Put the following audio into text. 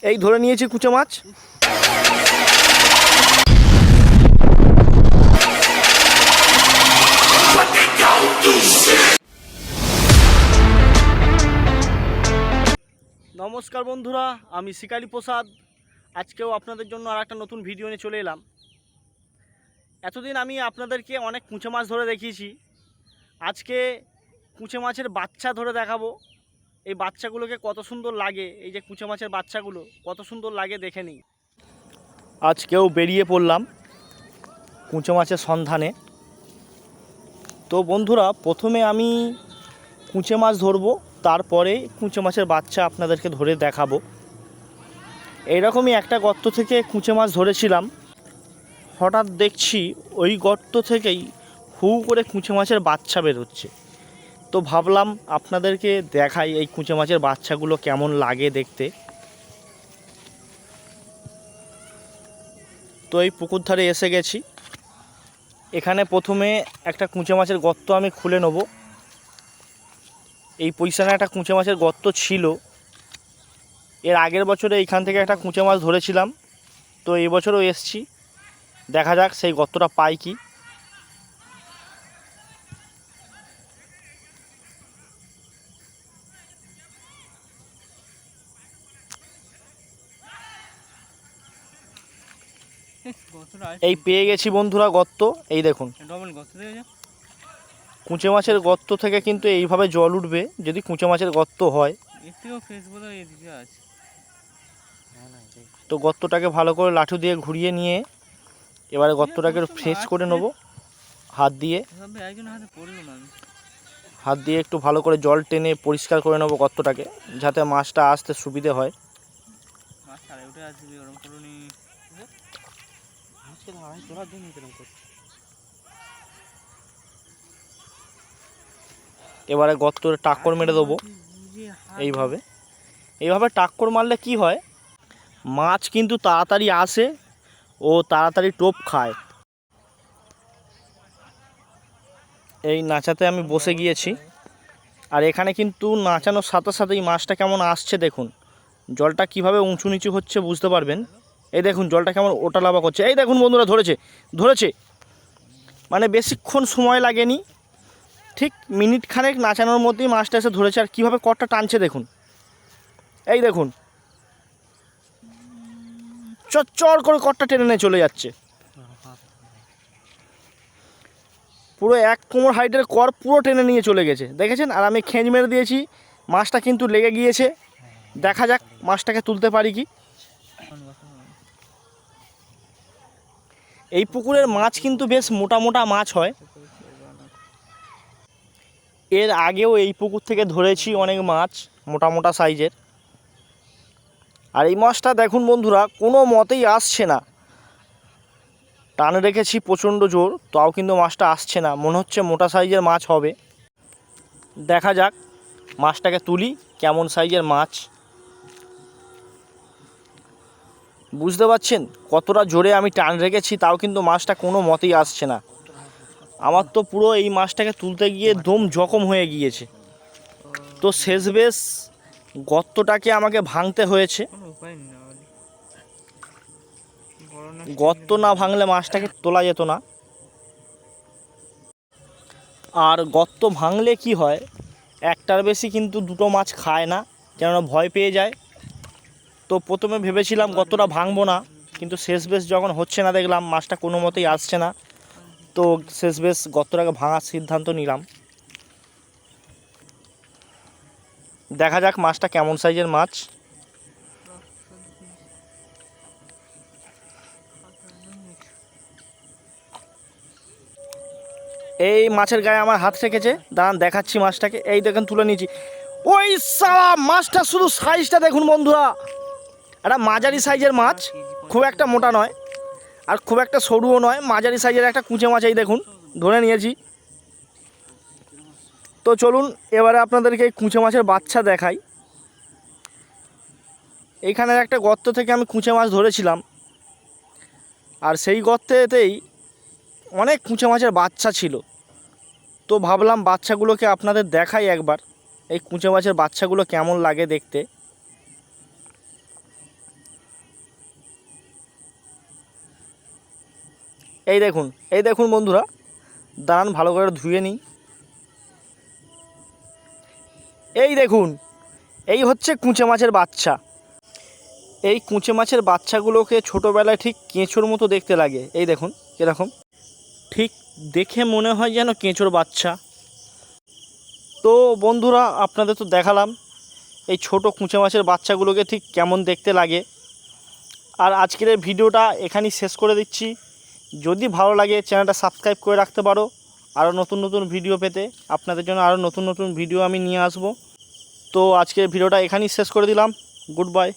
এই ধরে নিয়েছি কুচো মাছ। নমস্কার বন্ধুরা, আমি শিকারি প্রসাদ। আজকেও আপনাদের জন্য আর একটা নতুন ভিডিও নিয়ে চলে এলাম। এতদিন আমি আপনাদেরকে অনেক কুচো মাছ ধরে দেখিয়েছি। আজকে কুচো মাছের বাচ্চা ধরে দেখাবো। এই বাচ্চাগুলোকে কত সুন্দর লাগে, এই যে কুচো মাছের বাচ্চাগুলো কত সুন্দর লাগে দেখে নিই। আজকেও বেরিয়ে পড়লাম কুচো মাছের সন্ধানে। তো বন্ধুরা, প্রথমে আমি কুচো মাছ ধরবো, তারপরে কুচো মাছের বাচ্চা আপনাদেরকে ধরে দেখাবো। এইরকমই একটা গর্ত থেকে কুচো মাছ ধরেছিলাম। হঠাৎ দেখছি ওই গর্ত থেকেই হু করে কুচো মাছের বাচ্চা বেরোচ্ছে। তো ভাবলাম আপনাদেরকে দেখাই এই কুচো মাছের বাচ্চাগুলো কেমন লাগে দেখতে। তো এই পুকুর ধারে এসে গেছি। এখানে প্রথমে একটা কুচো মাছের গর্ত আমি খুলে নেব। এই পজিশনে একটা কুচো মাছের গর্ত ছিল। এর আগের বছরে এইখান থেকে একটা কুচো মাছ ধরেছিলাম। তো এই বছরও এসছি, দেখা যাক সেই গর্তটা পাই কি। এই পেয়ে গেছি বন্ধুরা গর্ত। এই দেখুন, কুচো মাছের গর্ত থেকে কিন্তু এইভাবে জল উঠবে যদি কুচো মাছের গর্ত হয়। তো গর্তটাকে ভালো করে লাঠি দিয়ে ঘুরিয়ে নিয়ে এবারে গর্তটাকে ফ্রেশ করে নেব হাত দিয়ে। হাত দিয়ে একটু ভালো করে জল টেনে পরিষ্কার করে নেব গর্তটাকে, যাতে মাছটা আসতে সুবিধে হয়। এবারে গর্তরে টাক্কর মেরে দেবো। এইভাবে টাক্কর মারলে কি হয়, মাছ কিন্তু তাড়াতাড়ি আসে ও তাড়াতাড়ি টোপ খায়। এই নাচাতে আমি বসে গিয়েছি, আর এখানে কিন্তু নাচানোর সাথে সাথেই মাছটা কেমন আসছে দেখুন। জলটা কিভাবে উঁচু নিচু হচ্ছে বুঝতে পারবেন। এই দেখুন জলটা কেমন ওটা লাভা করছে। এই দেখুন বন্ধুরা, ধরেছে। মানে বেশিক্ষণ সময় লাগেনি, ঠিক মিনিট খানেক নাচানোর মধ্যেই মাছটা এসে ধরেছে। আর কীভাবে কটটা টানছে দেখুন। এই দেখুন, চর করে কটটা টেনে নিয়ে চলে যাচ্ছে। পুরো এক কোমর হাইটের কর পুরো টেনে নিয়ে চলে গেছে, দেখেছেন। আর আমি খেঁজ মেরে দিয়েছি, মাছটা কিন্তু লেগে গিয়েছে। দেখা যাক মাছটাকে তুলতে পারি কি। এই পুকুরের মাছ কিন্তু বেশ মোটা মোটা মাছ হয়। এর আগেও এই পুকুর থেকে ধরেছি অনেক মাছ মোটা মোটা সাইজের। আর এই মাছটা দেখুন বন্ধুরা, কোনো মতেই আসছে না। টানে রেখেছি প্রচণ্ড জোর, তাও কিন্তু মাছটা আসছে না। মনে হচ্ছে মোটা সাইজের মাছ হবে। দেখা যাক মাছটাকে তুলি, কেমন সাইজের মাছ। বুঝতে পারছেন কতটা জোরে আমি টান রেখেছি, তাও কিন্তু মাছটা কোনো মতেই আসছে না। আমার তো পুরো এই মাছটাকে তুলতে গিয়ে দম জখম হয়ে গিয়েছে। তো শেষবেশ গর্তটাকে আমাকে ভাঙতে হয়েছে। গর্ত না ভাঙলে মাছটাকে তোলা যেত না। আর গর্ত ভাঙলে কি হয়, একটার বেশি কিন্তু দুটো মাছ খায় না, কেননা ভয় পেয়ে যায়। তো প্রথমে ভেবেছিলাম গর্তটা ভাঙবো না, কিন্তু শেষবেশ যখন হচ্ছে না, দেখলাম মাছটা কোনো মতেই আসছে না। তো শেষবেশ গর্তটাকে ভাঙার সিদ্ধান্ত নিলাম। দেখা যাক মাছটা কেমন সাইজের মাছ। এই মাছের গায়ে আমার হাত রেখেছে, দাঁড়ান দেখাচ্ছি মাছটাকে। এই দেখেন তুলে নিয়েছি। ওই সালা মাছটা শুধু সাইজটা দেখুন বন্ধুরা, একটা মাঝারি সাইজের মাছ, খুব একটা মোটা নয় আর খুব একটা সরুও নয়, মাঝারি সাইজের একটা কুঁচে মাছ। এই দেখুন ধরে নিয়েছি। তো চলুন এবারে আপনাদেরকে এই কুঁচে মাছের বাচ্চা দেখাই। এইখানের একটা গর্ত থেকে আমি কুঁচে মাছ ধরেছিলাম, আর সেই গর্তেতেই অনেক কুঁচে মাছের বাচ্চা ছিল। তো ভাবলাম বাচ্চাগুলোকে আপনাদের দেখাই একবার, এই কুঁচে মাছের বাচ্চাগুলো কেমন লাগে দেখতে। এই দেখুন বন্ধুরা, দাঁড়ান ভালো করে ধুয়ে নিই। এই দেখুন, এই হচ্ছে কুঁচে মাছের বাচ্চা। এই কুঁচে মাছের বাচ্চাগুলোকে ছোটোবেলায় ঠিক কেঁচোর মতো দেখতে লাগে। এই দেখুন কীরকম, ঠিক দেখে মনে হয় যেন কেঁচোর বাচ্চা। তো বন্ধুরা, আপনাদের তো দেখালাম এই ছোট কুঁচে মাছের বাচ্চাগুলোকে ঠিক কেমন দেখতে লাগে। আর আজকের এই ভিডিওটা এখানেই শেষ করে দিচ্ছি। যদি ভালো লাগে চ্যানেলটা সাবস্ক্রাইব করে রাখতে পারো, আরও নতুন নতুন ভিডিও পেতে। আপনাদের জন্য আরও নতুন নতুন ভিডিও আমি নিয়ে আসব। তো আজকের ভিডিওটা এখানেই শেষ করে দিলাম। Good bye.